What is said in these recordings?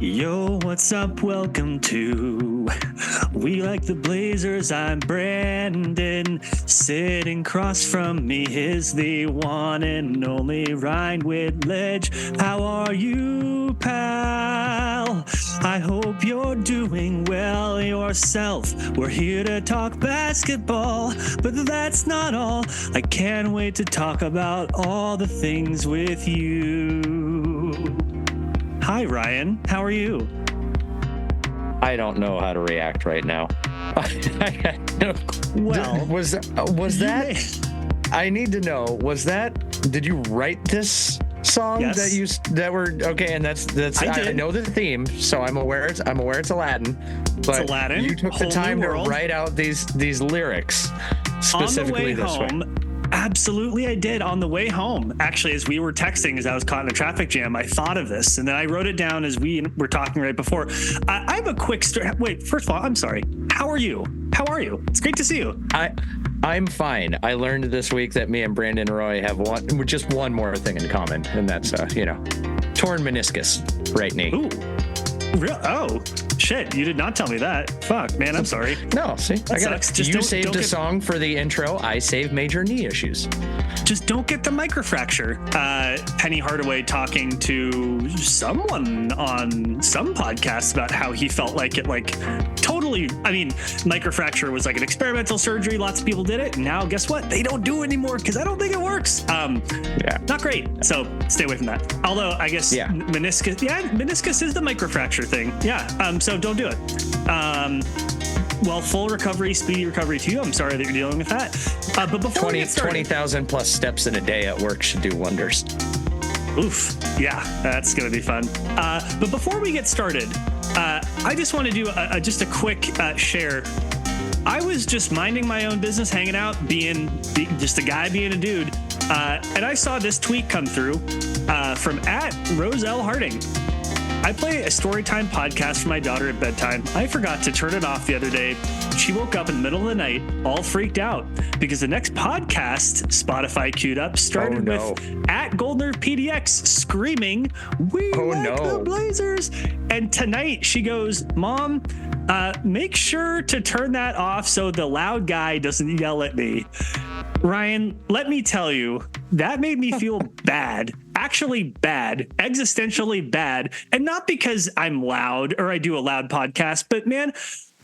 Yo, what's up? Welcome to We Like the Blazers. I'm Brandon. Sitting across from me is the one and only Ryan Whitledge. How are you, pal? I hope you're doing well yourself. We're here to talk basketball, but that's not all. I can't wait to talk about all the things with you. Hi, Ryan. How are you? I don't know how to react right now. Well, was that? I need to know. Was that? Did you write this song? Yes. that were okay? And that's. I know the theme, so I'm aware it's Aladdin. But it's Aladdin. You took the time to write out these lyrics specifically this way. Absolutely, I did. On the way home, actually, as we were texting, as I was caught in a traffic jam, I thought of this, and then I wrote it down as we were talking right before. I have a quick story. Wait, first of all, I'm sorry. How are you? It's great to see you. I'm fine. I learned this week that me and Brandon Roy have just one more thing in common, and that's torn meniscus, right knee. Ooh. Oh, shit. You did not tell me that. Fuck, man, I'm sorry. No, see? That sucks. You saved a song for the intro. I saved major knee issues. Just don't get the microfracture. Penny Hardaway talking to someone on some podcast about how he felt like it, totally. I mean, microfracture was like an experimental surgery. Lots of people did it. And now, guess what? They don't do it anymore because I don't think it works. Not great. So stay away from that. Although, I guess meniscus. Yeah, meniscus is the microfracture thing. Yeah. So don't do it. Well, full recovery, speedy recovery to you. I'm sorry that you're dealing with that. But before 20,000 plus steps in a day at work should do wonders. Oof. Yeah, that's going to be fun. But before we get started, I just want to do just a quick share. I was just minding my own business, hanging out, being just a guy being a dude. And I saw this tweet come through from @Roselle Harding. I play a storytime podcast for my daughter at bedtime. I forgot to turn it off the other day. She woke up in the middle of the night all freaked out because the next podcast Spotify queued up started with @GoldnerPDX screaming, "We like the Blazers." And tonight she goes, "Mom, make sure to turn that off so the loud guy doesn't yell at me." Ryan, let me tell you, that made me feel bad. Actually bad, existentially bad. And not because I'm loud or I do a loud podcast, but man,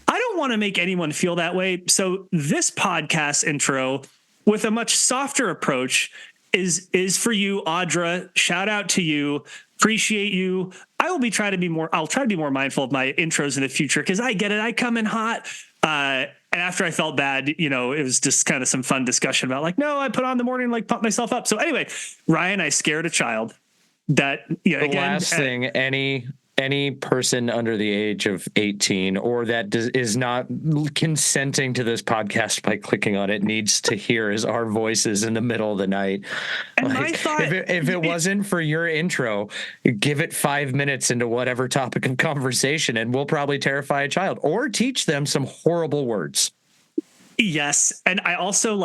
I don't want to make anyone feel that way. So this podcast intro with a much softer approach is for you, Audra. Shout out to you. Appreciate you. I'll try to be more mindful of my intros in the future because I get it. I come in hot. And after I felt bad, it was just kind of some fun discussion about no, I put on the morning, pump myself up. So anyway, Ryan, I scared a child that, last thing any person under the age of 18 or that is not consenting to this podcast by clicking on it needs to hear is our voices in the middle of the night. And my thought, if it wasn't for your intro, give it 5 minutes into whatever topic of conversation and we'll probably terrify a child or teach them some horrible words. Yes. And I also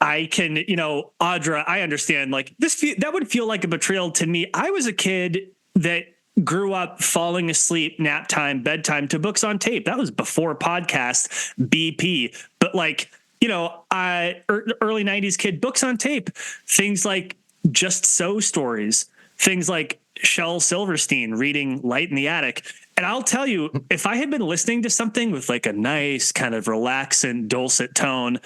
I can, Audra, I understand that would feel like a betrayal to me. I was a kid that grew up falling asleep, nap time, bedtime to books on tape. That was before podcast, BP. But early 90s kid, books on tape, things like Just So stories, things like Shel Silverstein reading Light in the Attic. And I'll tell you, if I had been listening to something with a nice kind of relaxing, dulcet tone,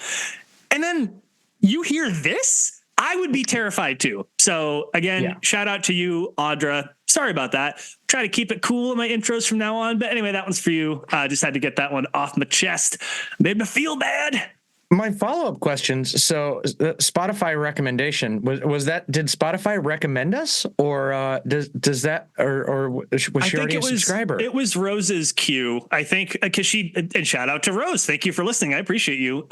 and then you hear this, I would be terrified too. So again, Shout out to you, Audra. Sorry about that. Try to keep it cool in my intros from now on. But anyway, that one's for you. I just had to get that one off my chest. Made me feel bad. My follow-up questions. So Spotify recommendation was that, did Spotify recommend us or does that, or was she already a subscriber? It was Rose's cue, I think, because and shout out to Rose. Thank you for listening. I appreciate you.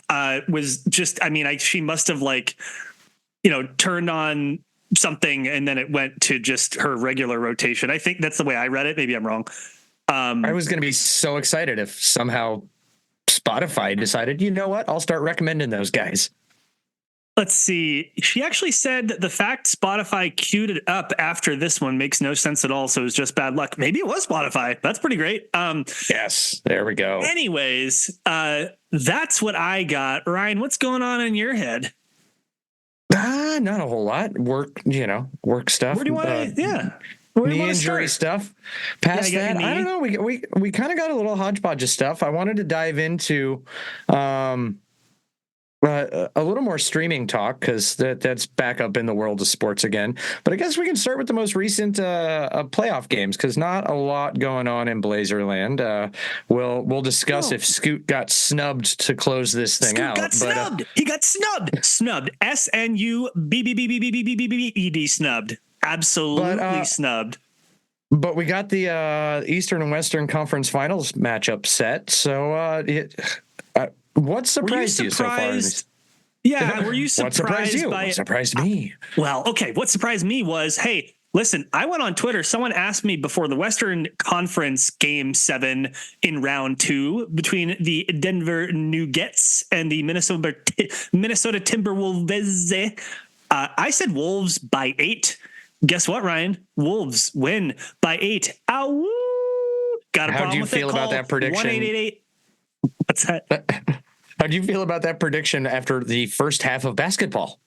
She must have turned on something and then it went to just her regular rotation. I think that's the way I read it. Maybe I'm wrong. I was going to be so excited if somehow Spotify decided, you know what, I'll start recommending those guys. Let's see. She actually said that the fact Spotify queued it up after this one makes no sense at all. So it was just bad luck. Maybe it was Spotify. That's pretty great. Yes, there we go. Anyways, that's what I got. Ryan, what's going on in your head? Not a whole lot. Work stuff. Where do you want to? Yeah. Knee injury stuff. Past that, I don't know. We kind of got a little hodgepodge of stuff. I wanted to dive into a little more streaming talk because that's back up in the world of sports again. But I guess we can start with the most recent playoff games because not a lot going on in Blazerland. We'll discuss if Scoot got snubbed to close this thing out. Got snubbed. He got snubbed. Snubbed. SNUBBED. Snubbed. Absolutely snubbed. But we got the Eastern and Western Conference Finals matchup set. So what surprised you so far? Yeah, were you surprised? What surprised you? What surprised me? Well, okay. What surprised me was, hey, listen, I went on Twitter. Someone asked me before the Western Conference Game 7 in round 2 between the Denver Nuggets and the Minnesota Timberwolves. I said Wolves by 8. Guess what, Ryan? Wolves win by 8. Ow! Got a problem with it. How do you feel about that prediction? 1-8-8-8. What's that? How do you feel about that prediction after the first half of basketball?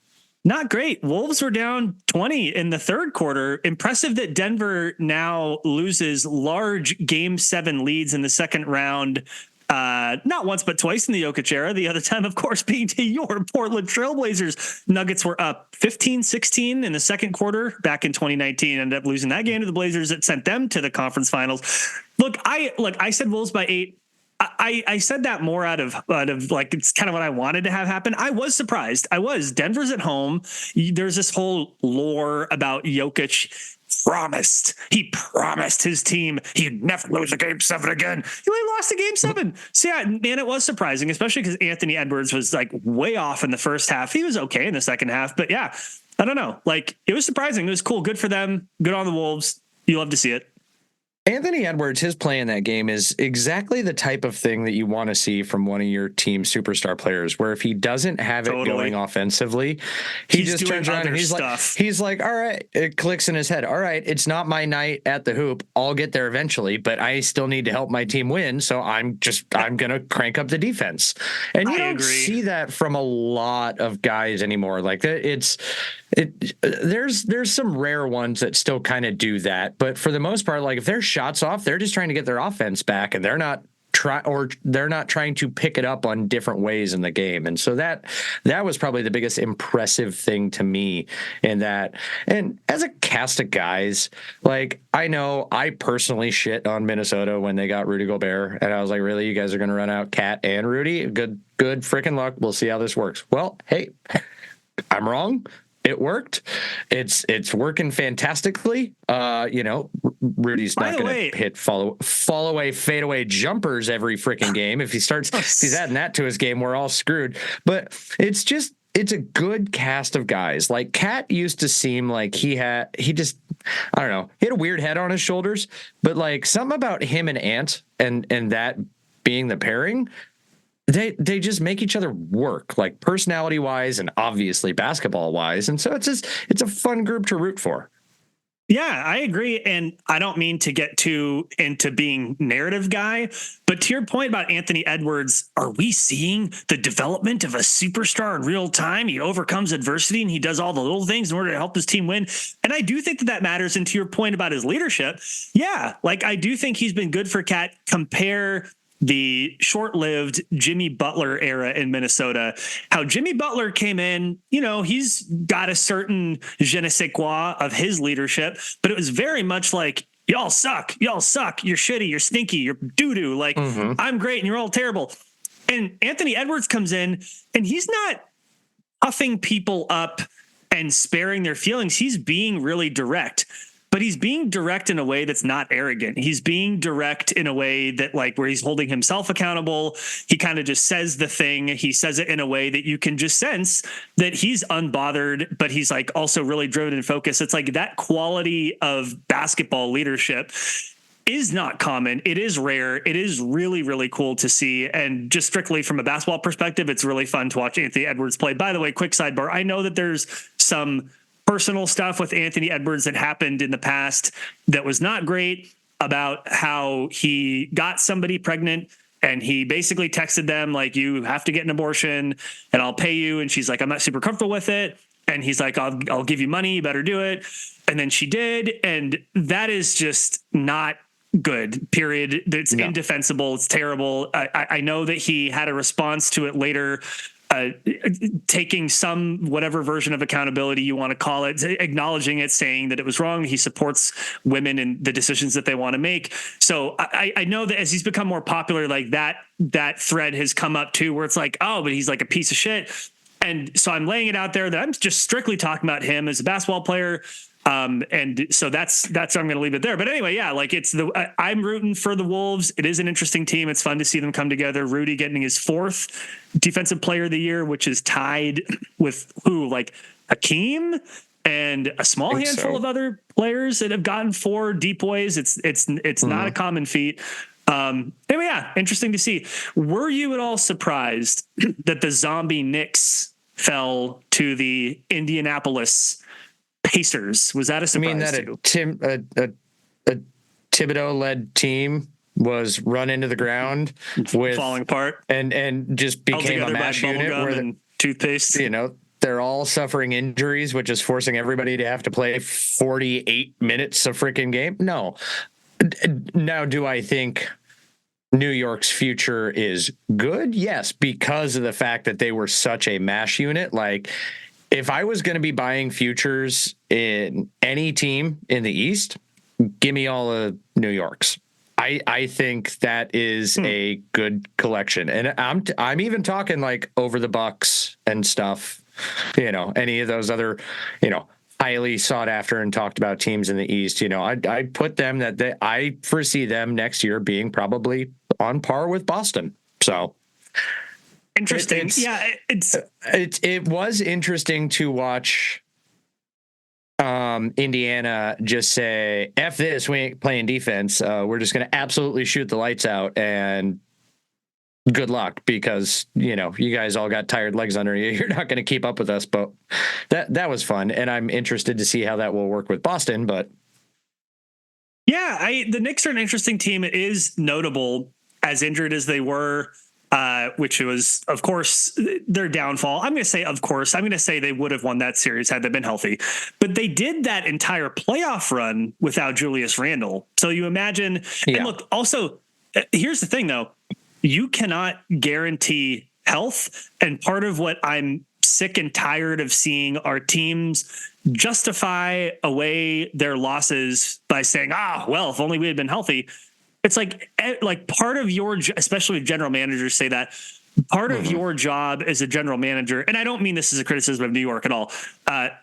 Not great. Wolves were down 20 in the third quarter. Impressive that Denver now loses large Game 7 leads in the second round. Not once, but twice in the Jokic era. The other time, of course, being to your Portland Trailblazers. Nuggets were up 15-16 in the second quarter back in 2019. Ended up losing that game to the Blazers. It sent them to the conference finals. Look, I said Wolves by 8. I said that more out of like, it's kind of what I wanted to have happen. I was surprised. Denver's at home. There's this whole lore about Jokic. He promised his team he'd never lose a Game 7 again. He only lost a Game 7. So yeah, man, it was surprising, especially because Anthony Edwards was like way off in the first half. He was okay in the second half, but yeah, I don't know. Like, it was surprising. It was cool. Good for them. Good on the Wolves. You love to see it. Anthony Edwards, his play in that game is exactly the type of thing that you want to see from one of your team superstar players, where if he doesn't have it going offensively, he just turns around and he's like, all right, it clicks in his head. All right, it's not my night at the hoop. I'll get there eventually, but I still need to help my team win. So I'm going to crank up the defense. And you don't see that from a lot of guys anymore. Like there's some rare ones that still kind of do that. But for the most part, like if they're shots off, they're just trying to get their offense back, and they're not trying to pick it up on different ways in the game. And so that was probably the biggest impressive thing to me in that. And as a cast of guys, like, I know I personally shit on Minnesota when they got Rudy Gobert, and I was like, really, you guys are going to run out Cat and Rudy? Good freaking luck. We'll see how this works. Well, hey, I'm wrong. It worked. It's working fantastically. Rudy's not going to hit fall away, fade away jumpers every freaking game. If he's adding that to his game, we're all screwed. But it's a good cast of guys. Like Cat used to seem like he had a weird head on his shoulders, but like something about him and Ant and that being the pairing, They just make each other work, like personality wise and obviously basketball wise. And so it's a fun group to root for. Yeah, I agree. And I don't mean to get too into being narrative guy, but to your point about Anthony Edwards, are we seeing the development of a superstar in real time? He overcomes adversity and he does all the little things in order to help his team win. And I do think that matters. And to your point about his leadership, yeah, like I do think he's been good for Cat. Compare the short-lived Jimmy Butler era in Minnesota, how Jimmy Butler came in, he's got a certain je ne sais quoi of his leadership, but it was very much like, y'all suck, you're shitty, you're stinky, you're doo-doo, like, I'm great and you're all terrible. And Anthony Edwards comes in and he's not puffing people up and sparing their feelings. He's being really direct. But he's being direct in a way that's not arrogant. He's being direct in a way that, like, where he's holding himself accountable. He kind of just says the thing. He says it in a way that you can just sense that he's unbothered, but he's like also really driven and focused. It's like that quality of basketball leadership. is not common. It is rare. It is really, really cool to see. And just strictly from a basketball perspective, it's really fun to watch Anthony Edwards play. By the way, quick sidebar. I know that there's some personal stuff with Anthony Edwards that happened in the past that was not great, about how he got somebody pregnant and he basically texted them like, you have to get an abortion and I'll pay you. And she's like, I'm not super comfortable with it. And he's like, I'll give you money. You better do it. And then she did. And that is just not good, period. It's indefensible. It's terrible. I know that he had a response to it later, taking some whatever version of accountability you want to call it, acknowledging it, saying that it was wrong. He supports women and the decisions that they want to make. So I know that as he's become more popular, like that thread has come up too, where it's like, oh, but he's like a piece of shit. And so I'm laying it out there that I'm just strictly talking about him as a basketball player. And so that's I'm going to leave it there. But anyway, yeah, like I'm rooting for the Wolves. It is an interesting team. It's fun to see them come together. Rudy getting his 4th defensive player of the year, which is tied with like Hakeem and a small handful of other players that have gotten 4 deep boys. It's not a common feat. Anyway, yeah, interesting to see. Were you at all surprised that the zombie Knicks fell to the Indianapolis Pacers? Was that a surprise? That a Thibodeau-led team was run into the ground with falling apart and just became a mash unit where toothpaste. They're all suffering injuries, which is forcing everybody to have to play 48 minutes a freaking game. No. Now, do I think New York's future is good? Yes, because of the fact that they were such a mash unit. Like, if I was going to be buying futures in any team in the East, give me all of New York's. I think that is a good collection. And I'm even talking like over the Bucks and stuff, any of those other, highly sought after and talked about teams in the East. I put them I foresee them next year being probably on par with Boston. So interesting. It was interesting to watch Indiana just say, F this, we ain't playing defense. We're just going to absolutely shoot the lights out and good luck, because you guys all got tired legs under you. You're not going to keep up with us. But that was fun, and I'm interested to see how that will work with Boston. But yeah, the Knicks are an interesting team. It is notable, as injured as they were, which was, of course, their downfall. I'm going to say, of course, I'm going to say they would have won that series had they been healthy. But they did that entire playoff run without Julius Randle. So you imagine, and look, also, here's the thing, though. You cannot guarantee health. And part of what I'm sick and tired of seeing are teams justify away their losses by saying, well, if only we had been healthy. It's like part of your, especially if general managers say that, part of your job as a general manager, and I don't mean this as a criticism of New York at all, part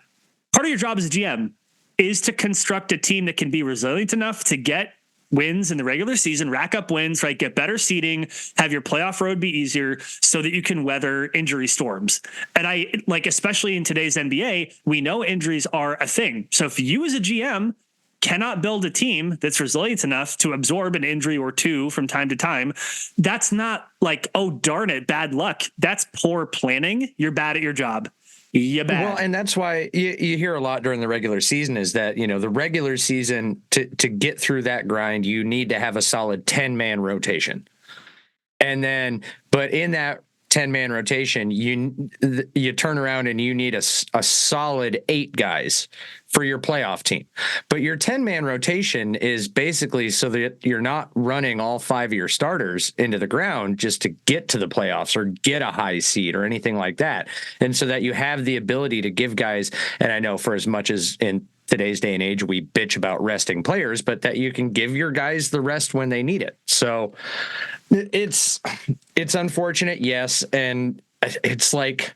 of your job as a GM is to construct a team that can be resilient enough to get wins in the regular season, rack up wins, right? Get better seating, have your playoff road be easier so that you can weather injury storms. And especially in today's NBA, we know injuries are a thing. So if you as a GM cannot build a team that's resilient enough to absorb an injury or two from time to time, that's not like, oh, darn it, bad luck. That's poor planning. You're bad at your job. Well, and that's why you hear a lot during the regular season is that, the regular season to get through that grind, you need to have a solid 10-man rotation. And then, but in that 10-man rotation, you turn around and you need a solid 8 guys for your playoff team. But your 10-man rotation is basically so that you're not running all 5 of your starters into the ground just to get to the playoffs or get a high seed or anything like that. And so that you have the ability to give guys, and I know for as much as in today's day and age, we bitch about resting players, but that you can give your guys the rest when they need it. So it's unfortunate. Yes. And it's like,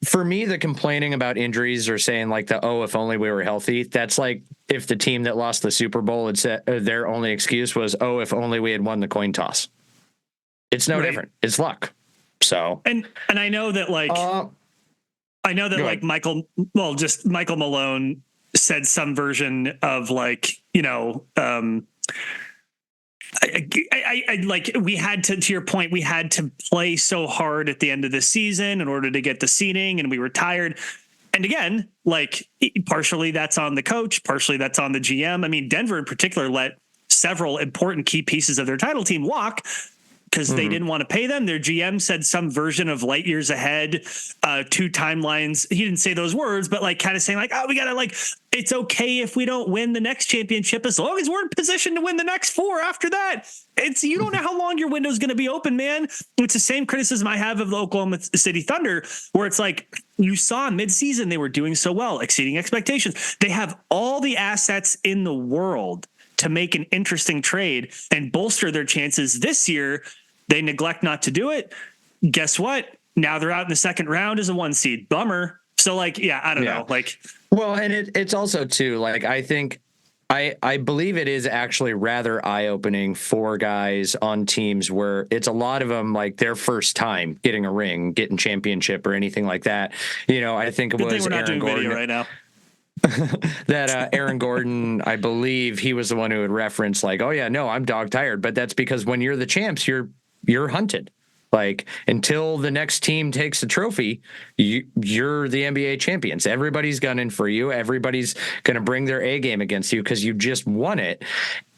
for me, the complaining about injuries or saying like if only we were healthy, that's like if the team that lost the Super Bowl had said their only excuse was, if only we had won the coin toss. It's no different. It's luck. So, and I know that Michael Malone said some version of like we had to your point, we had to play so hard at the end of the season in order to get the seeding, and we were tired. And again, like partially that's on the coach, partially that's on the GM. I mean, Denver in particular let several important key pieces of their title team walk because they didn't want to pay them. Their GM said some version of light years ahead, 2 timelines. He didn't say those words, but like kind of saying like, oh, we got to like, it's okay if we don't win the next championship as long as we're in position to win the next 4 after that. You don't know how long your window is going to be open, man. It's the same criticism I have of the Oklahoma City Thunder, where it's like you saw midseason, they were doing so well, exceeding expectations. They have all the assets in the world to make an interesting trade and bolster their chances this year. They neglect not to do it. Guess what? Now they're out in the second round as a 1 seed. Bummer. So like, yeah, I don't know. Like, well, and it's also too, like, I think I believe it is actually rather eye-opening for guys on teams where it's a lot of them like their first time getting a ring, getting championship or anything like that. You know, I think it was we're not Aaron doing Gordon video right now. that Aaron Gordon, I believe he was the one who would reference like, oh yeah, no, I'm dog tired. But that's because when you're the champs, you're hunted. Like until the next team takes the trophy, you're the NBA champions. Everybody's gunning for you. Everybody's going to bring their A game against you because you just won it.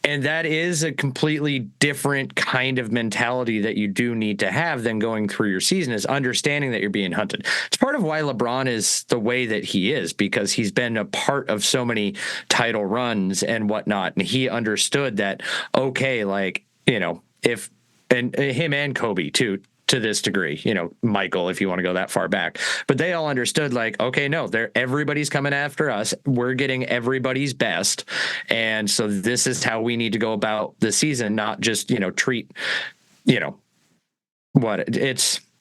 And that is a completely different kind of mentality that you do need to have than going through your season, is understanding that you're being hunted. It's part of why LeBron is the way that he is, because he's been a part of so many title runs and whatnot. And he understood that, okay, like, you know, and him and Kobe too, to this degree, you know, Michael, if you want to go that far back, but they all understood like, okay, no, everybody's coming after us. We're getting everybody's best. And so this is how we need to go about the season, not just, you know, treat, you know,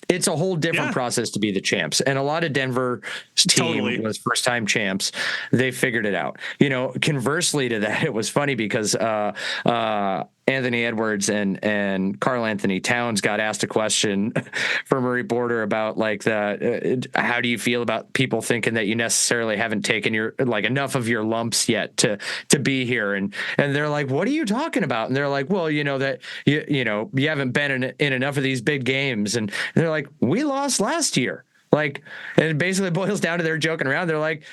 it's a whole different process to be the champs. And a lot of Denver's team was first time champs. They figured it out. You know, conversely to that, it was funny because Anthony Edwards and Karl Anthony Towns got asked a question from a reporter about like how do you feel about people thinking that you necessarily haven't taken enough of your lumps yet to be here, and they're like, what are you talking about? And they're like, well, you know that you know you haven't been in enough of these big games, and they're like, we lost last year, like, and it basically boils down to they're joking around. They're like,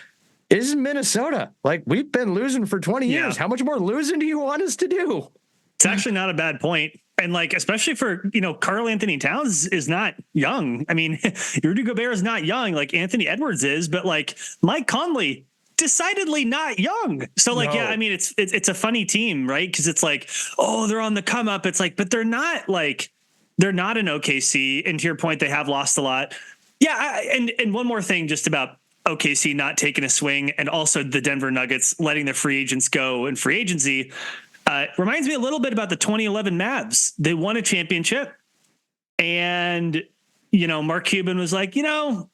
this is Minnesota, like we've been losing for 20 years. How much more losing do you want us to do? It's actually not a bad point. And like, especially for, you know, Karl Anthony Towns is not young. I mean, Rudy Gobert is not young like Anthony Edwards is, but like Mike Conley, decidedly not young. So like, yeah, I mean, it's a funny team, right? Because it's like, oh, they're on the come up. It's like, but they're not an OKC. And to your point, they have lost a lot. Yeah. And one more thing just about OKC not taking a swing, and also the Denver Nuggets letting the free agents go in free agency. Reminds me a little bit about the 2011 Mavs. They won a championship, and, you know, Mark Cuban was like, you know,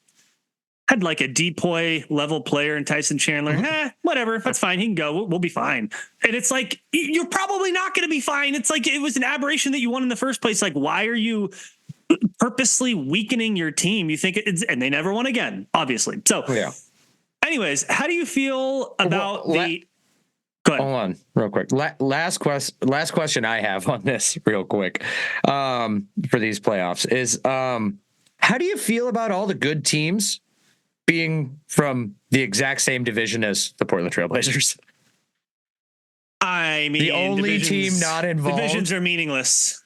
had like a Depoy level player in Tyson Chandler. Whatever. That's fine. He can go. We'll be fine. And it's like, you're probably not going to be fine. It's like, it was an aberration that you won in the first place. Like, why are you purposely weakening your team? You think and they never won again, obviously. So anyways, how do you feel about Go ahead. Hold on real quick. Last question I have on this real quick for these playoffs is how do you feel about all the good teams being from the exact same division as the Portland Trailblazers? I mean, the only team not involved. Divisions are meaningless.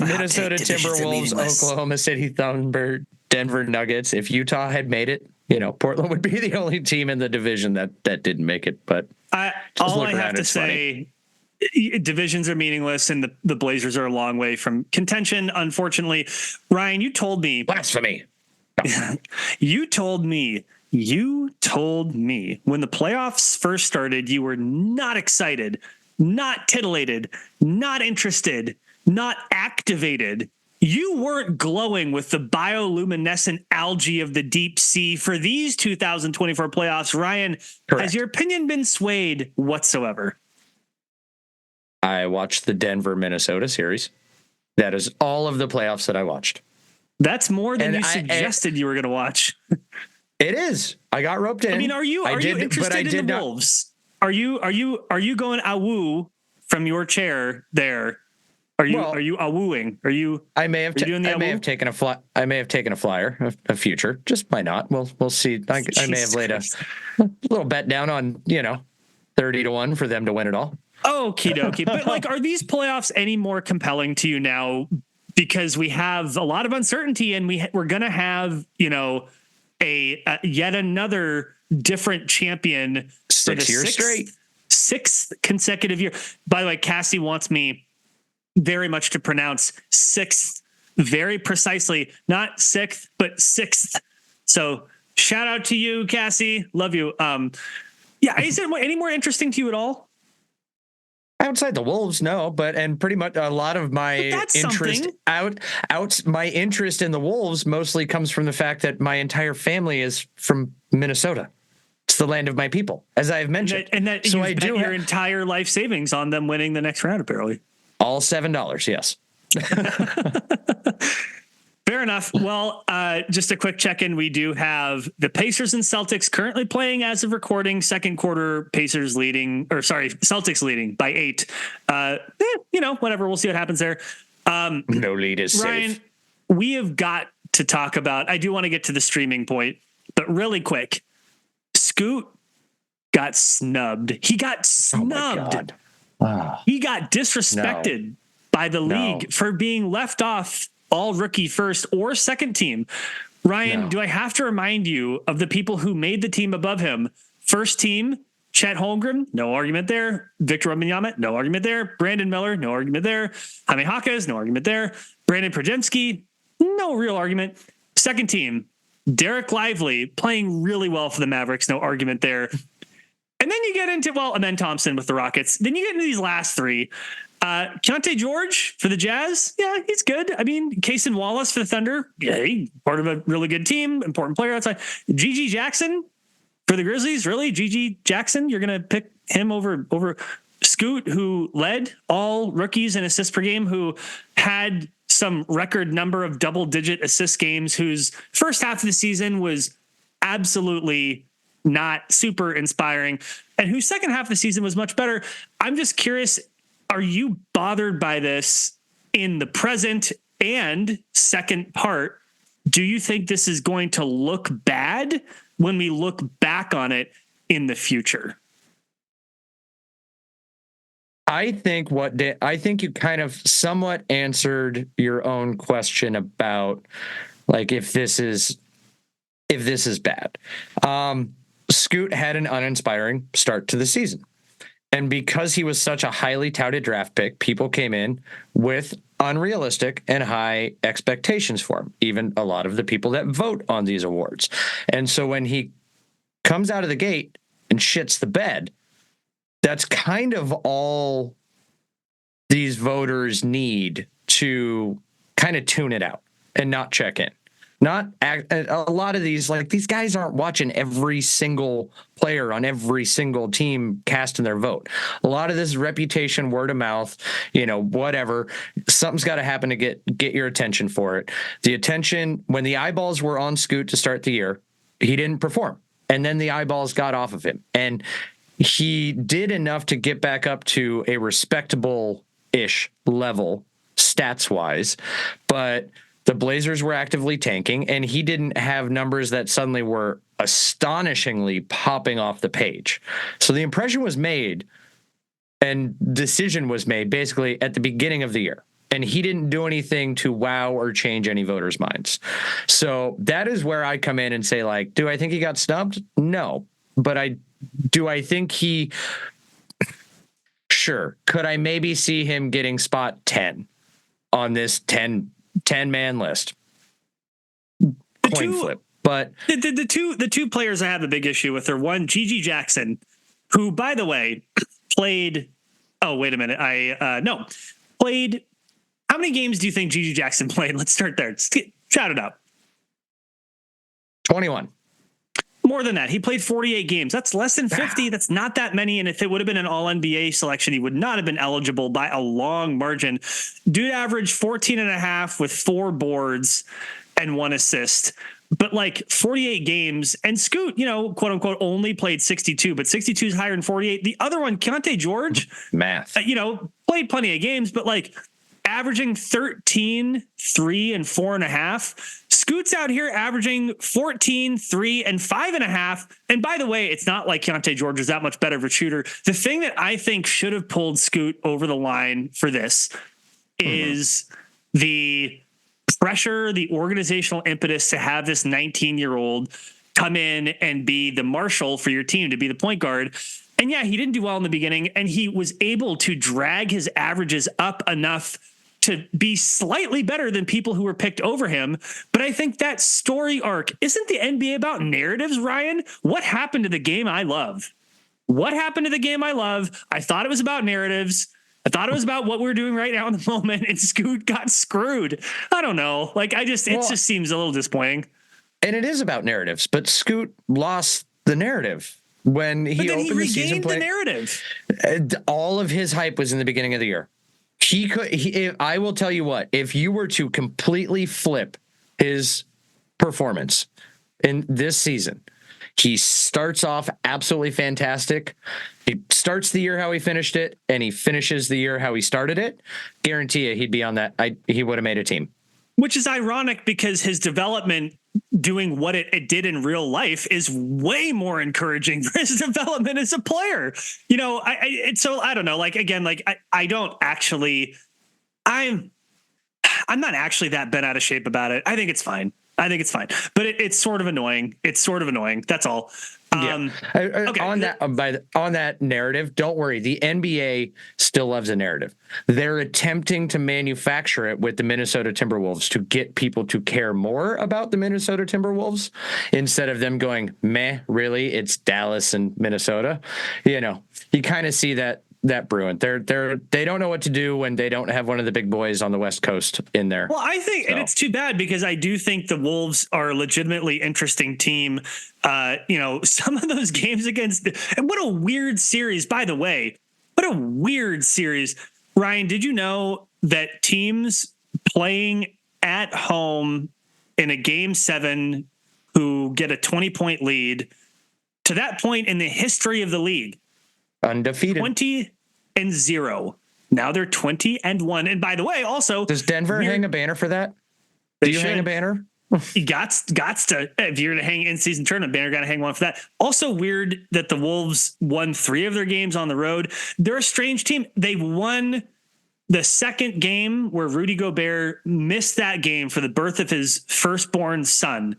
Minnesota Timberwolves, Oklahoma City Thunder, Denver Nuggets. If Utah had made it, you know, Portland would be the only team in the division that didn't make it. But all I have to say, divisions are meaningless, and the Blazers are a long way from contention, unfortunately. Ryan, you told me blasphemy. You told me when the playoffs first started, you were not excited, not titillated, not interested, not activated. You weren't glowing with the bioluminescent algae of the deep sea for these 2024 playoffs. Ryan, has your opinion been swayed whatsoever? I watched the Denver-Minnesota series. That is all of the playoffs that I watched. That's more than you suggested you were going to watch. It is. I got roped in. I mean, are you interested in the Wolves? are you going awoo from your chair there? Are you awooing? Are you? I may have taken a flyer, a future. Just might not. We'll see. I may have laid a little bet down on 30-1 for them to win it all. Okie dokie. But like, are these playoffs any more compelling to you now? Because we have a lot of uncertainty, and we're gonna have a yet another different champion for the 6 years straight, sixth consecutive year. By the way, Cassie wants me very much to pronounce sixth very precisely, not sixth, but sixth. So shout out to you, Cassie. Love you. Yeah, is it any more interesting to you at all? Outside the Wolves, no, and pretty much a lot of my interest my interest in the Wolves mostly comes from the fact that my entire family is from Minnesota. It's the land of my people, as I have mentioned. And that so I do your entire life savings on them winning the next round, apparently. All $7, yes. Fair enough. Well, just a quick check-in. We do have the Pacers and Celtics currently playing as of recording. Second quarter, Celtics leading by 8. Whatever. We'll see what happens there. No lead is Ryan, safe. We have got to talk about, I do want to get to the streaming point, but really quick. Scoot got snubbed. He got snubbed. Oh my God. He got disrespected by the league for being left off all rookie first or second team. Ryan, do I have to remind you of the people who made the team above him? First team, Chet Holmgren, no argument there. Victor Wembanyama, no argument there. Brandon Miller, no argument there. Jaime Jaquez, no argument there. Brandon Prudzinski, no real argument. Second team, Derek Lively, playing really well for the Mavericks, no argument there. And then you get into, Amen Thompson with the Rockets. Then you get into these last three. Keontae George for the Jazz. Yeah, he's good. I mean, Cason Wallace for the Thunder. Yeah, he's part of a really good team. Important player outside. Gigi Jackson for the Grizzlies. Really? Gigi Jackson? You're going to pick him over Scoot, who led all rookies in assists per game, who had some record number of double-digit assist games, whose first half of the season was absolutely not super inspiring, and whose second half of the season was much better. I'm just curious, are you bothered by this in the present? And second part, do you think this is going to look bad when we look back on it in the future? I think you kind of somewhat answered your own question about like if this is bad. Scoot had an uninspiring start to the season. And because he was such a highly touted draft pick, people came in with unrealistic and high expectations for him, even a lot of the people that vote on these awards. And so when he comes out of the gate and shits the bed, that's kind of all these voters need to kind of tune it out and not check in. A lot of these guys aren't watching every single player on every single team casting their vote. A lot of this is reputation, word of mouth, whatever. Something's got to happen to get your attention for it. The attention, when the eyeballs were on Scoot to start the year, he didn't perform. And then the eyeballs got off of him. And he did enough to get back up to a respectable-ish level stats-wise, but the Blazers were actively tanking, and he didn't have numbers that suddenly were astonishingly popping off the page. So the impression was made and decision was made basically at the beginning of the year, and he didn't do anything to wow or change any voters' minds. So that is where I come in and say, like, do I think he got snubbed? No. But do I think he... Sure. Could I maybe see him getting spot 10 on this 10-man list? Coin flip. But the two players I have a big issue with are one, Gigi Jackson, who, by the way, played. Oh, wait a minute. Played. How many games do you think Gigi Jackson played? Let's start there. Shout it out. 21. More than that. He played 48 games. That's less than 50. That's not that many. And if it would have been an all-NBA selection, he would not have been eligible by a long margin. Dude averaged 14 and a half with 4 boards and 1 assist. but like 48 games, and Scoot, quote unquote, only played 62, but 62 is higher than 48. The other one, Keontae George, math, played plenty of games, but like averaging 13, 3, and 4.5. Scoot's out here averaging 14, 3, and 5.5. And by the way, it's not like Keontae George is that much better of a shooter. The thing that I think should have pulled Scoot over the line for this is the pressure, the organizational impetus to have this 19-year-old come in and be the marshal for your team, to be the point guard. And yeah, he didn't do well in the beginning, and he was able to drag his averages up enough to be slightly better than people who were picked over him. But I think that story arc, isn't the NBA about narratives, Ryan? What happened to the game I love? What happened to the game I love? I thought it was about narratives. I thought it was about what we're doing right now in the moment, and Scoot got screwed. I don't know. Like, it just seems a little disappointing. And it is about narratives, but Scoot lost the narrative when he opened the season. The narrative. All of his hype was in the beginning of the year. I will tell you what, if you were to completely flip his performance in this season, he starts off absolutely fantastic. He starts the year how he finished it, and he finishes the year how he started it. Guarantee you he'd be on that. He would have made a team. Which is ironic because his development doing what it did in real life is way more encouraging for his development as a player. I don't know. Like, again, like I don't actually, I'm not actually that bent out of shape about it. I think it's fine. But it's sort of annoying. That's all. Okay. On that narrative, don't worry. The NBA still loves a narrative. They're attempting to manufacture it with the Minnesota Timberwolves to get people to care more about the Minnesota Timberwolves instead of them going, meh, really? It's Dallas and Minnesota. You kind of see that brewing. They don't know what to do when they don't have one of the big boys on the West Coast in there. Well, I think, and it's too bad because I do think the Wolves are a legitimately interesting team. Some of those games and what a weird series, by the way. What a weird series. Ryan, did you know that teams playing at home in a game 7 who get a 20-point lead, to that point in the history of the league, undefeated, 20-0. Now they're 20-1. And by the way, also, does Denver hang a banner for that? Do you hang a banner? You got to, if you're going to hang in-season tournament banner, got to hang one for that. Also weird that the Wolves won 3 of their games on the road. They're a strange team. They won the second game where Rudy Gobert missed that game for the birth of his firstborn son.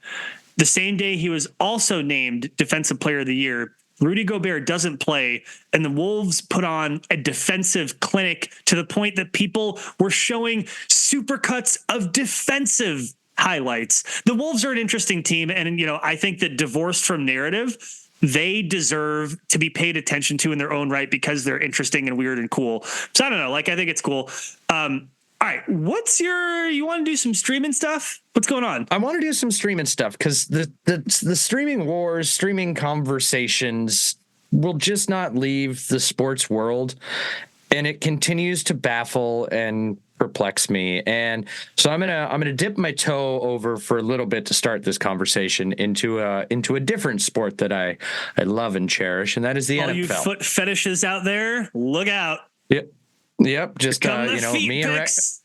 The same day he was also named Defensive Player of the Year. Rudy Gobert doesn't play, and the Wolves put on a defensive clinic to the point that people were showing supercuts of defensive highlights. The Wolves are an interesting team, and I think that divorced from narrative, they deserve to be paid attention to in their own right because they're interesting and weird and cool. So I don't know, I think it's cool. All right, you want to do some streaming stuff? What's going on? I want to do some streaming stuff because the streaming wars, streaming conversations will just not leave the sports world, and it continues to baffle and perplex me. And so I'm gonna dip my toe over for a little bit to start this conversation into a different sport that I love and cherish, and that is the NFL. All you foot fetishes out there, look out! Yep. Just me and Rex.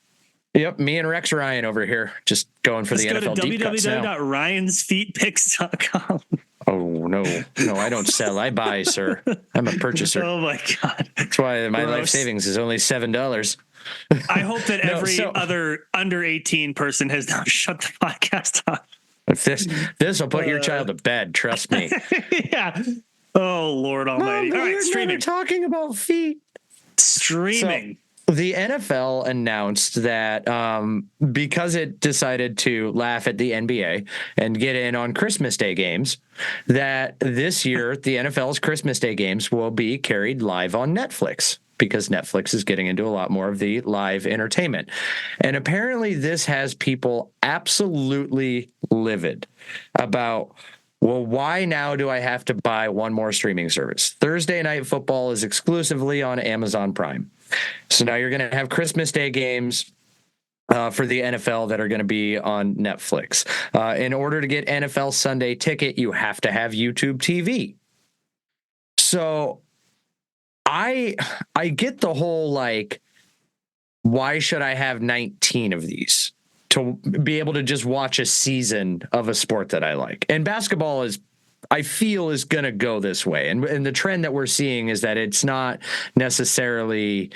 Yep, me and Rex Ryan over here, just going for the NFL deep cuts now. www.ryansfeetpicks.com. Oh no, I don't sell. I buy, sir. I'm a purchaser. Oh my God. That's why my life savings is only $7. I hope that every other under 18 person has now shut the podcast off. If this will put your child to bed, trust me. Yeah. Oh Lord Almighty. Mom, all right, streaming. Talking about feet. Streaming. So, the NFL announced that because it decided to laugh at the NBA and get in on Christmas Day games, that this year the NFL's Christmas Day games will be carried live on Netflix because Netflix is getting into a lot more of the live entertainment. And apparently this has people absolutely livid about, well, why now do I have to buy one more streaming service? Thursday Night Football is exclusively on Amazon Prime. So now you're going to have Christmas Day games for the NFL that are going to be on Netflix. In order to get NFL Sunday Ticket, you have to have YouTube TV. So I get the whole like, why should I have 19 of these to be able to just watch a season of a sport that I like? And basketball I feel is going to go this way. And the trend that we're seeing is that it's not necessarily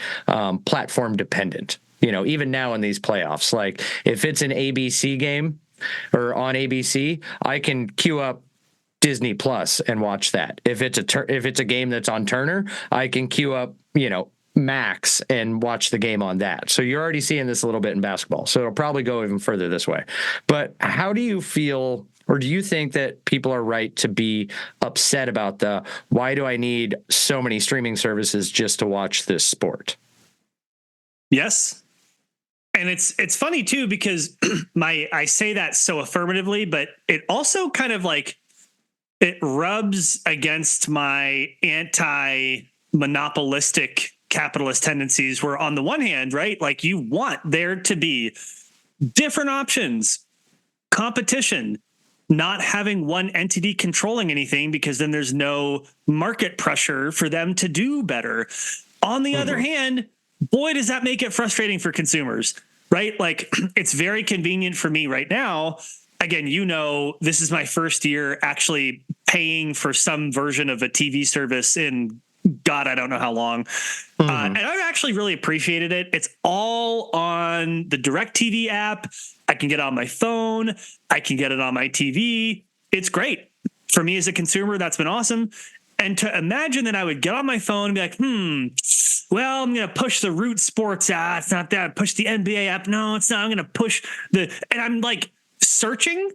platform dependent. Even now in these playoffs, like if it's an ABC game or on ABC, I can queue up Disney Plus and watch that. If it's a game that's on Turner, I can queue up, Max and watch the game on that. So you're already seeing this a little bit in basketball. So it'll probably go even further this way. But how do you feel, or do you think that people are right to be upset about why do I need so many streaming services just to watch this sport? Yes. And it's funny too, because I say that so affirmatively, but it also kind of like it rubs against my anti-monopolistic capitalist tendencies, where on the one hand, right, like you want there to be different options, competition, not having one entity controlling anything, because then there's no market pressure for them to do better. On the other hand, boy, does that make it frustrating for consumers, right? Like it's very convenient for me right now. Again, this is my first year actually paying for some version of a TV service in God, I don't know how long. And I've actually really appreciated it. It's all on the DirecTV app. I can get it on my phone. I can get it on my TV. It's great. For me as a consumer, that's been awesome. And to imagine that I would get on my phone and be like, well, I'm going to push the Root Sports. It's not that. Push the NBA app. No, it's not. I'm going to push and I'm like searching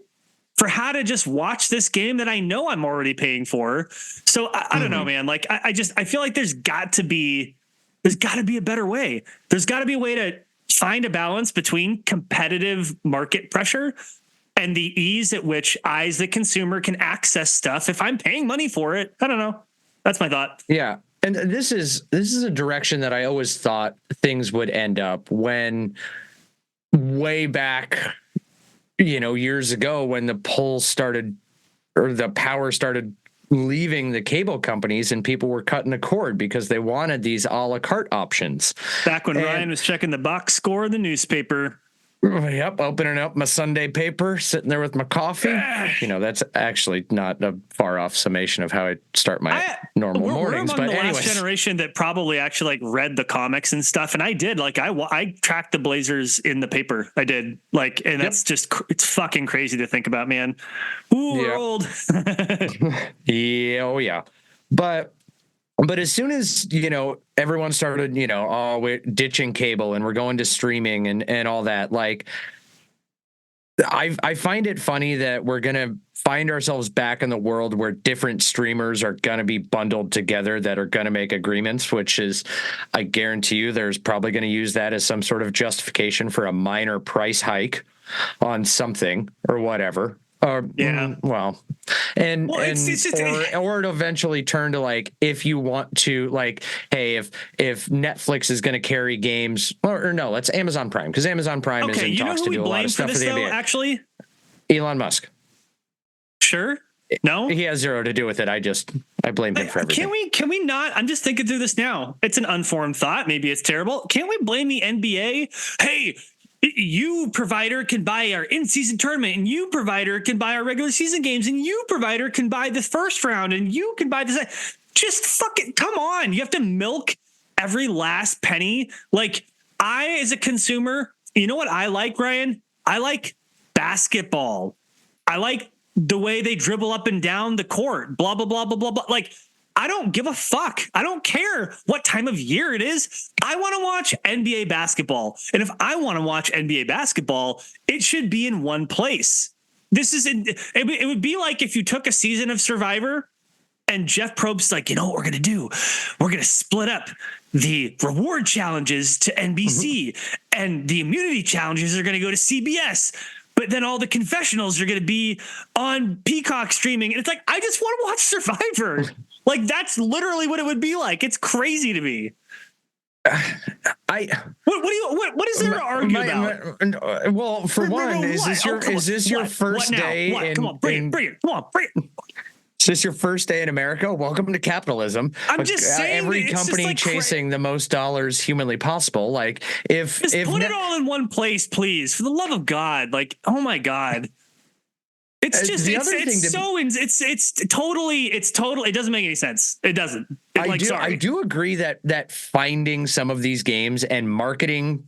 for how to just watch this game that I know I'm already paying for. So I don't know, man. Like I feel like there's got to be a better way. There's got to be a way to find a balance between competitive market pressure and the ease at which I, as the consumer, can access stuff if I'm paying money for it. I don't know. That's my thought. Yeah. And this is a direction that I always thought things would end up when way back, years ago, when the pull started or the power started leaving the cable companies and people were cutting the cord because they wanted these a la carte options. Back when Ryan was checking the box score in the newspaper. Yep, opening up my Sunday paper, sitting there with my coffee. That's actually not a far off summation of how I start my normal mornings. We're among the last generation that probably actually like read the comics and stuff, and I did. Like I tracked the Blazers in the paper. I did. Like, and that's just it's fucking crazy to think about, man. Ooh, we're old. Yeah, oh yeah, but as soon as, everyone started, we're ditching cable and we're going to streaming and all that, like, I find it funny that we're going to find ourselves back in the world where different streamers are going to be bundled together that are going to make agreements, which is, I guarantee you, there's probably going to use that as some sort of justification for a minor price hike on something or whatever. Or it'll eventually turn to like, if you want to, like, hey, if Netflix is going to carry games, or no, it's Amazon Prime, because Amazon Prime is in talks to do a lot of stuff for the NBA. Actually, Elon Musk. Sure. No, he has zero to do with it. I blame him for everything. Can we not? I'm just thinking through this now. It's an unformed thought. Maybe it's terrible. Can't we blame the NBA? Hey, you provider can buy our in-season tournament, and you provider can buy our regular season games, and you provider can buy the first round, and you can buy this. Just fucking come on. You have to milk every last penny. Like, I, as a consumer, you know what I like, Ryan? I like basketball. I like the way they dribble up and down the court, blah, blah, blah, blah, blah, blah. Like, I don't give a fuck. I don't care what time of year it is. I want to watch NBA basketball. And if I want to watch NBA basketball, it should be in one place. It would be like if you took a season of Survivor and Jeff Probst's like, you know what we're going to do? We're going to split up the reward challenges to NBC and the immunity challenges are going to go to CBS. But then all the confessionals are going to be on Peacock streaming. And it's like, I just want to watch Survivor. Like, that's literally what it would be like. It's crazy to me. What is there to argue about? Well, for one, is this your first day Come on, bring it. Come on, bring it. Is this your first day in America? Welcome to capitalism. I'm just saying, every company chasing the most dollars humanly possible. Like if put it all in one place, please, for the love of God. Like, oh my God. It's just it's totally it doesn't make any sense. It doesn't. I do agree that finding some of these games and marketing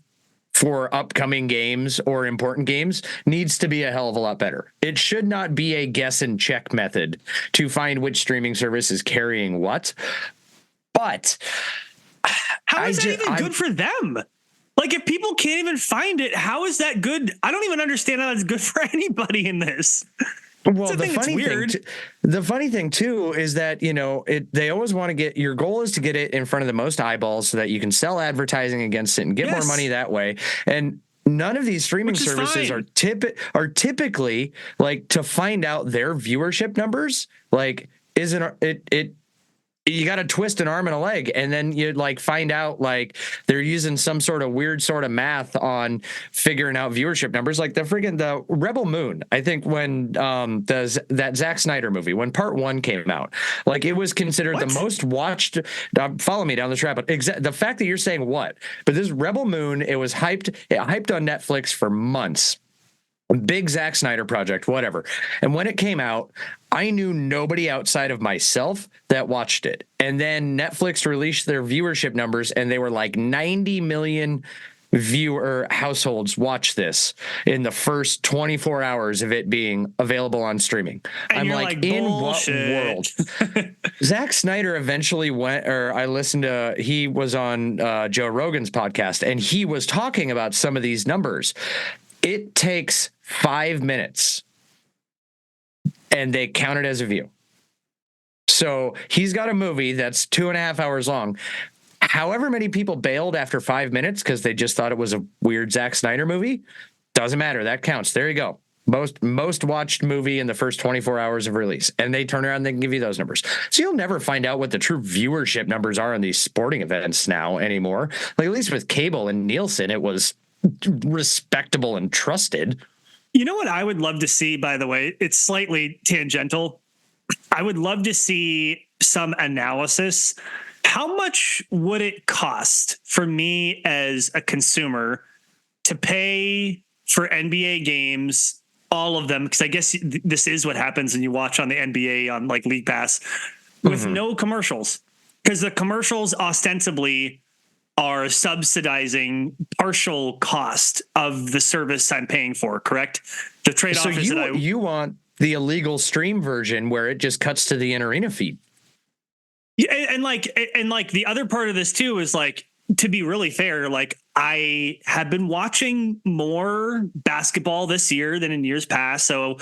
for upcoming games or important games needs to be a hell of a lot better. It should not be a guess and check method to find which streaming service is carrying what. But how is that even good for them? Like, if people can't even find it, how is that good? I don't even understand how that's good for anybody in this. Well, the funny thing too is that, they always want to get, your goal is to get it in front of the most eyeballs so that you can sell advertising against it and get more money that way. And none of these streaming services are typically, like, to find out their viewership numbers, like, you got to twist an arm and a leg, and then you'd like find out like they're using some sort of weird sort of math on figuring out viewership numbers. Like the Rebel Moon, I think when that Zack Snyder movie, when part 1 came out, like it was considered the most watched. Follow me down this rabbit. The fact that you're saying what, but this Rebel Moon, it was hyped on Netflix for months. Big Zack Snyder project, whatever. And when it came out, I knew nobody outside of myself that watched it. And then Netflix released their viewership numbers, and they were like 90 million viewer households watch this in the first 24 hours of it being available on streaming. And I'm like, in bullshit. What world? Zack Snyder eventually I listened to, he was on Joe Rogan's podcast, and he was talking about some of these numbers. It takes 5 minutes and they count it as a view. So he's got a movie that's 2.5 hours long. However many people bailed after 5 minutes because they just thought it was a weird Zack Snyder movie, doesn't matter. That counts. There you go. Most watched movie in the first 24 hours of release. And they turn around and they can give you those numbers. So you'll never find out what the true viewership numbers are on these sporting events now anymore. Like, at least with cable and Nielsen, it was respectable and trusted. You know what I would love to see, by the way? It's slightly tangential. I would love to see some analysis. How much would it cost for me as a consumer to pay for NBA games, all of them? Because I guess this is what happens when you watch on the NBA on like League Pass with no commercials, because the commercials ostensibly are subsidizing partial cost of the service I'm paying for, correct? The trade-off is that you want the illegal stream version where it just cuts to the in-arena feed. Yeah, and the other part of this too is, like, to be really fair, like, I have been watching more basketball this year than in years past, so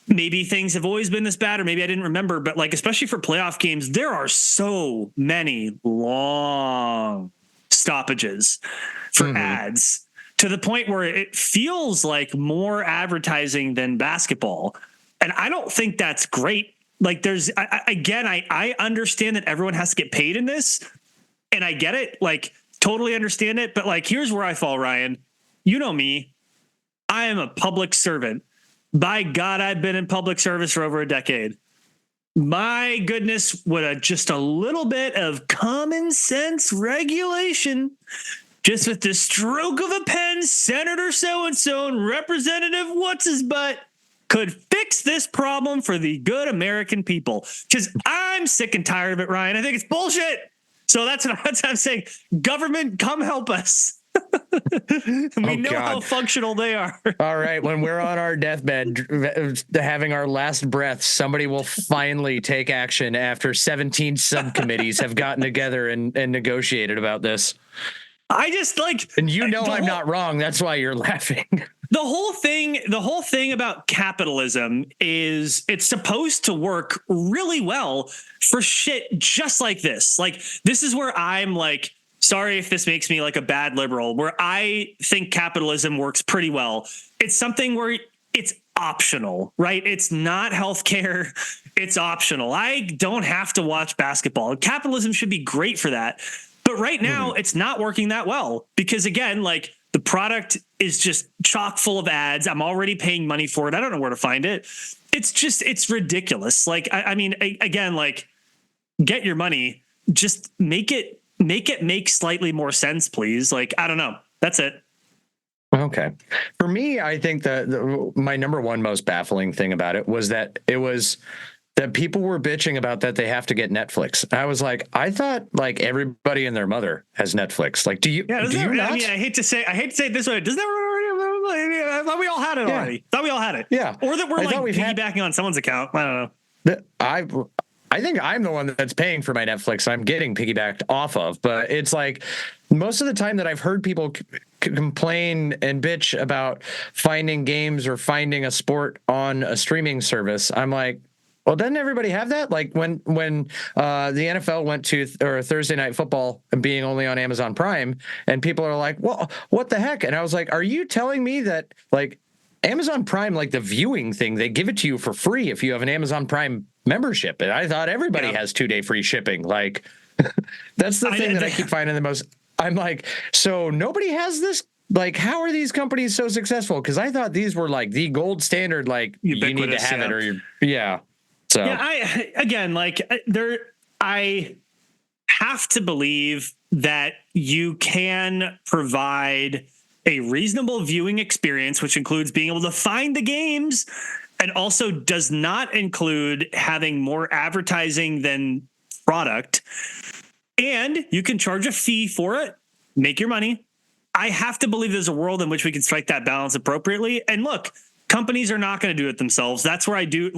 maybe things have always been this bad, or maybe I didn't remember, but like, especially for playoff games, there are so many long stoppages for ads, to the point where it feels like more advertising than basketball. And I don't think that's great. Like, I understand that everyone has to get paid in this, and I get it, like, totally understand it. But like, here's where I fall, Ryan. You know me. I am a public servant. By God, I've been in public service for over a decade. My goodness, would just a little bit of common sense regulation, just with the stroke of a pen, Senator so-and-so and Representative what's-his-butt could fix this problem for the good American people. Because I'm sick and tired of it, Ryan. I think it's bullshit. So that's what I'm saying. Government, come help us. We know how functional they are. All right, when we're on our deathbed having our last breath, somebody will finally take action after 17 subcommittees have gotten together and negotiated about this. I just like, and I'm not wrong. That's why you're laughing. The whole thing about capitalism is it's supposed to work really well for shit just like this. Like, this is where I'm like, sorry if this makes me like a bad liberal, where I think capitalism works pretty well. It's something where it's optional, right? It's not healthcare. It's optional. I don't have to watch basketball. Capitalism should be great for that. But right now, it's not working that well because, again, like the product is just chock full of ads. I'm already paying money for it. I don't know where to find it. It's ridiculous. Like, I mean, again, like, get your money. Just make it make slightly more sense, please. Like, I don't know. That's it. Okay. For me, I think my number one most baffling thing about it was that people were bitching about that they have to get Netflix. I was like, I thought like everybody and their mother has Netflix. Like, do you? Yeah, do you not? I mean, I hate to say it this way. Does that? I thought we all had it already. Thought we all had it. Yeah. Or that we're like piggybacking on someone's account. I don't know. I think I'm the one that's paying for my Netflix. I'm getting piggybacked off of, but it's like most of the time that I've heard people complain and bitch about finding games or finding a sport on a streaming service. I'm like, well, doesn't everybody have that? Like when the NFL went to Thursday Night Football being only on Amazon Prime, and people are like, well, what the heck? And I was like, are you telling me that like Amazon Prime, like the viewing thing, they give it to you for free if you have an Amazon Prime membership? And I thought everybody has 2-day free shipping. Like that's the thing that I keep finding the most. I'm like, so nobody has this? Like, how are these companies so successful? Because I thought these were like the gold standard, like you need to have it or So yeah, I have to believe that you can provide a reasonable viewing experience, which includes being able to find the games and also does not include having more advertising than product. And you can charge a fee for it, make your money. I have to believe there's a world in which we can strike that balance appropriately. And look, companies are not going to do it themselves. That's where I do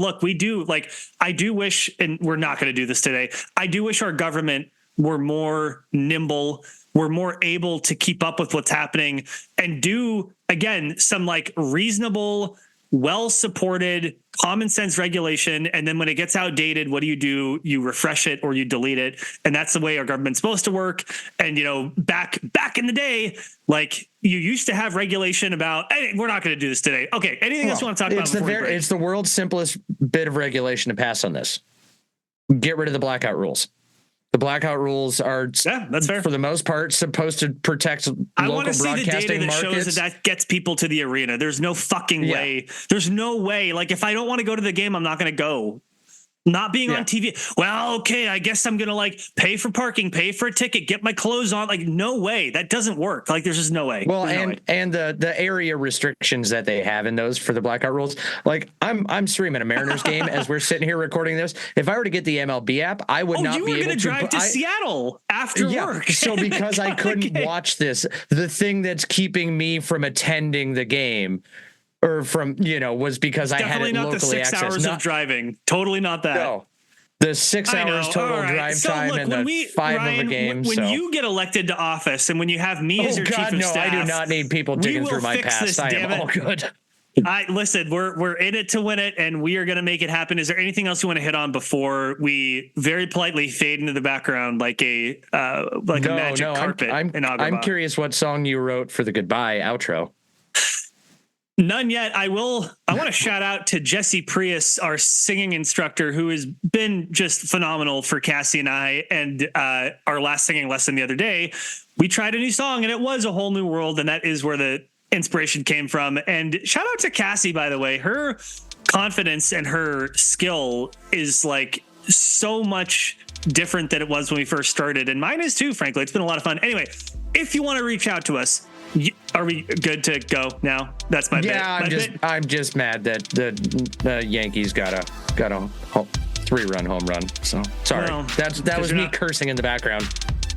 wish, and we're not going to do this today, I do wish our government were more nimble, were more able to keep up with what's happening and do, again, some like reasonable, well-supported, common sense regulation. And then when it gets outdated, what do? You refresh it or you delete it. And that's the way our government's supposed to work. And, you know, back in the day, like you used to have regulation about, hey, we're not going to do this today. Okay. Anything else you want to talk about? It's the world's simplest bit of regulation to pass on this. Get rid of the blackout rules. The blackout rules are, that's fair, for the most part, supposed to protect local broadcasting markets. I want to see the data that shows that gets people to the arena. There's no fucking way. There's no way. Like, if I don't want to go to the game, I'm not going to go. Not being on TV. Well, okay, I guess I'm going to like pay for parking, pay for a ticket, get my clothes on. Like, no way. That doesn't work. Like, there's just no way. Well, and the area restrictions that they have in those for the blackout rules. Like, I'm streaming a Mariners game as we're sitting here recording this. If I were to get the MLB app, I would not be able to. You were going to drive to Seattle after work. So because I couldn't watch this, the thing that's keeping me from attending the game, or from, was because I had it locally accessed. Definitely not the 6 hours of driving. Totally not that. No. The 6 hours total drive time and the 5 of a game. When you get elected to office and when you have me as your chief of staff, I do not need people digging through my past. I am all good. Listen, we're in it to win it, and we are going to make it happen. Is there anything else you want to hit on before we very politely fade into the background like a magic carpet? I'm curious what song you wrote for the goodbye outro. None yet. I want to shout out to Jesse Prius, our singing instructor, who has been just phenomenal for Cassie and I. And our last singing lesson the other day, we tried a new song and it was A Whole New World. And that is where the inspiration came from. And shout out to Cassie, by the way. Her confidence and her skill is like so much different than it was when we first started. And mine is too, frankly. It's been a lot of fun. Anyway, if you want to reach out to us, are we good to go now? That's my bit. I'm just mad that the Yankees got a 3-run home run. So sorry, that was me cursing in the background.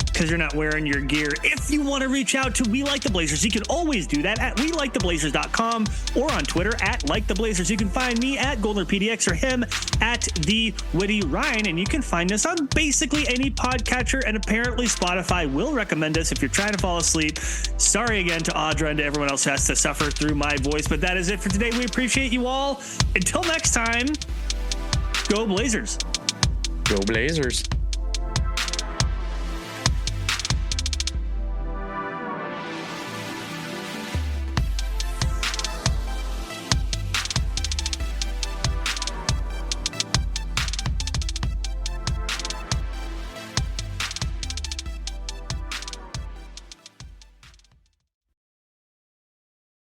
Because you're not wearing your gear. If you want to reach out to We Like the Blazers, you can always do that at WeLikeTheBlazers.com or on Twitter at LikeTheBlazers. You can find me at GoldenPDX or him at The Witty Ryan. And you can find us on basically any podcatcher, and apparently Spotify will recommend us if you're trying to fall asleep. Sorry again to Audra and to everyone else who has to suffer through my voice, but that is it for today. We appreciate you all. Until next time, go Blazers. Go Blazers.